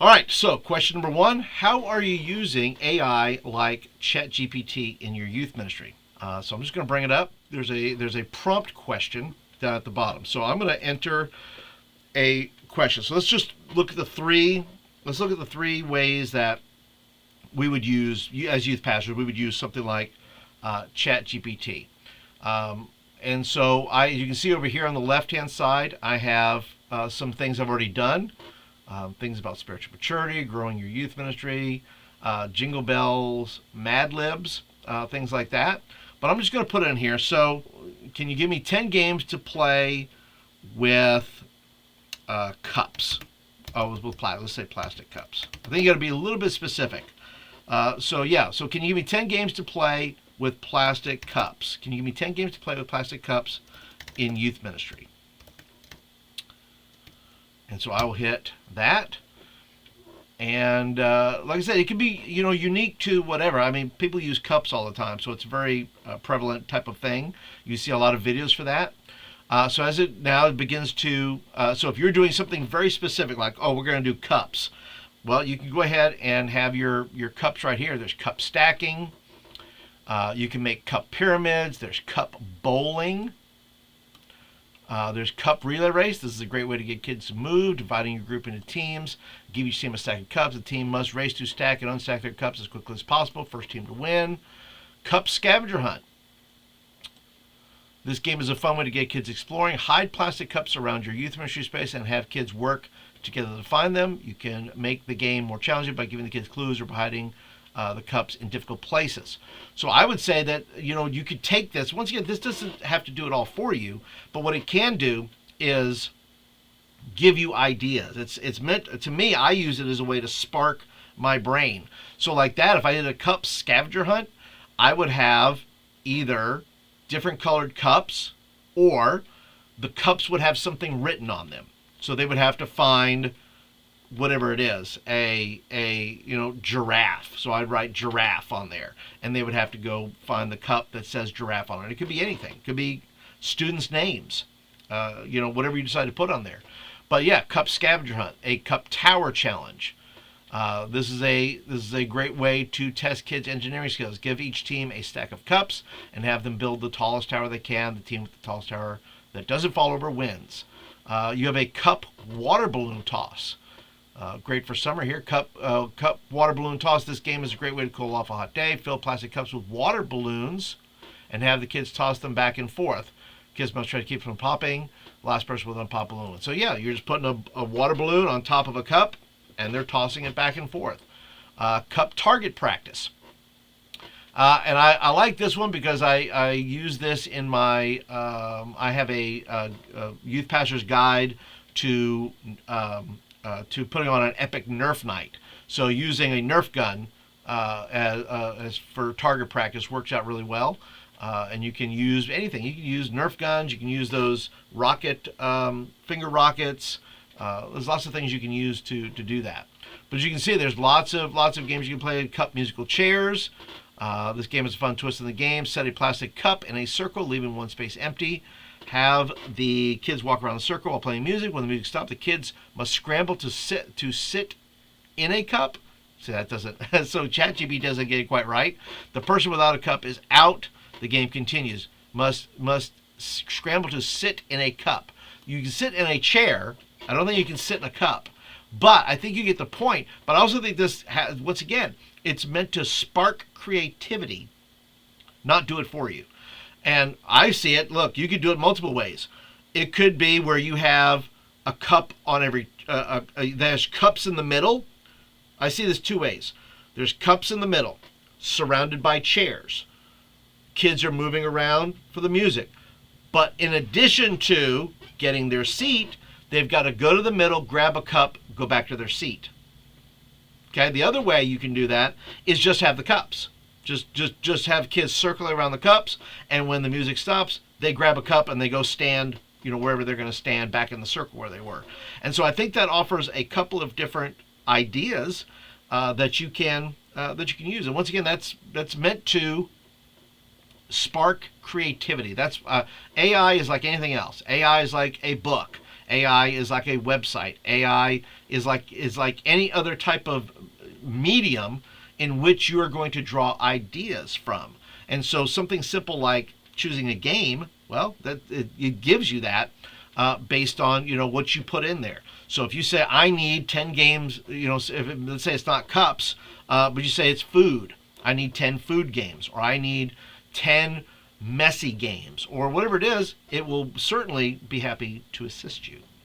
All right, so question number one: how are you using AI like ChatGPT in your youth ministry? So I'm just going to bring it up. There's a prompt question down at the bottom. So I'm going to enter a question. So let's just look at the three. Let's look at the three ways that we would use as youth pastors. We would use something like ChatGPT. And so you can see over here on the left-hand side, I have some things I've already done. Things about spiritual maturity, growing your youth ministry, jingle bells, Mad Libs, things like that. But I'm just going to put it in here. So, can you give me 10 games to play with cups? Oh, let's say plastic cups. I think you got to be a little bit specific. So can you give me 10 games to play with plastic cups? Can you give me 10 games to play with plastic cups in youth ministry? And so I will hit that. And like I said, it can be unique to whatever. I mean, people use cups all the time, so it's a very prevalent type of thing. You see a lot of videos for that. So as it now begins to, so if you're doing something very specific, like, oh, we're going to do cups, well, you can go ahead and have your cups right here. There's cup stacking. You can make cup pyramids. There's cup bowling. There's cup relay race. This is a great way to get kids to move, dividing your group into teams. Give each team a stack of cups. The team must race to stack and unstack their cups as quickly as possible. First team to win. Cup scavenger hunt. This game is a fun way to get kids exploring. Hide plastic cups around your youth ministry space and have kids work together to find them. You can make the game more challenging by giving the kids clues or by hiding the cups in difficult places. So I would say that you could take this. Once again, this doesn't have to do it all for you, but what it can do is give you ideas. It's meant to me. I use it as a way to spark my brain. So like that, if I did a cup scavenger hunt, I would have either different colored cups, or the cups would have something written on them. So they would have to find whatever it is, a giraffe. So I'd write giraffe on there, and they would have to go find the cup that says giraffe on it. It could be anything. It could be students' names, whatever you decide to put on there. But yeah, cup scavenger hunt, a cup tower challenge. This is a great way to test kids' engineering skills. Give each team a stack of cups and have them build the tallest tower they can. The team with the tallest tower that doesn't fall over wins. You have a cup water balloon toss. Great for summer here. Cup water balloon toss. This game is a great way to cool off a hot day. Fill plastic cups with water balloons and have the kids toss them back and forth. Kids must try to keep from popping. Last person with a pop balloon. So yeah, you're just putting a water balloon on top of a cup, and they're tossing it back and forth. Cup target practice. And I like this one because I use this in my, I have a youth pastor's guide to putting on an epic Nerf night. So using a Nerf gun as for target practice works out really well. And you can use anything. You can use Nerf guns. You can use those rocket finger rockets. There's lots of things you can use to do that. But as you can see, there's lots of games you can play. Cup musical chairs. This game is a fun twist in the game. Set a plastic cup in a circle, leaving one space empty. Have the kids walk around the circle while playing music. When the music stops, the kids must scramble to sit in a cup. So that doesn't. So ChatGPT doesn't get it quite right. The person without a cup is out. The game continues. Must scramble to sit in a cup. You can sit in a chair. I don't think you can sit in a cup. But I think you get the point. But I also think this has, once again, it's meant to spark creativity, not do it for you. And I see it, look, you could do it multiple ways. It could be where you have a cup on every, there's cups in the middle. I see this two ways. There's cups in the middle, surrounded by chairs. Kids are moving around for the music. But in addition to getting their seat, they've got to go to the middle, grab a cup, go back to their seat. Okay, the other way you can do that is just have the cups. Just have kids circle around the cups, and when the music stops, they grab a cup and they go stand, wherever they're going to stand, back in the circle where they were. And so I think that offers a couple of different ideas that you can use. And once again, that's meant to spark creativity. That's AI is like anything else. AI is like a book. AI is like a website. AI is like any other type of medium in which you are going to draw ideas from. And so something simple like choosing a game, well, it gives you that based on what you put in there. So if you say I need 10 games, let's say it's not cups, but you say it's food. I need 10 food games, or I need 10 messy games, or whatever it is. It will certainly be happy to assist you.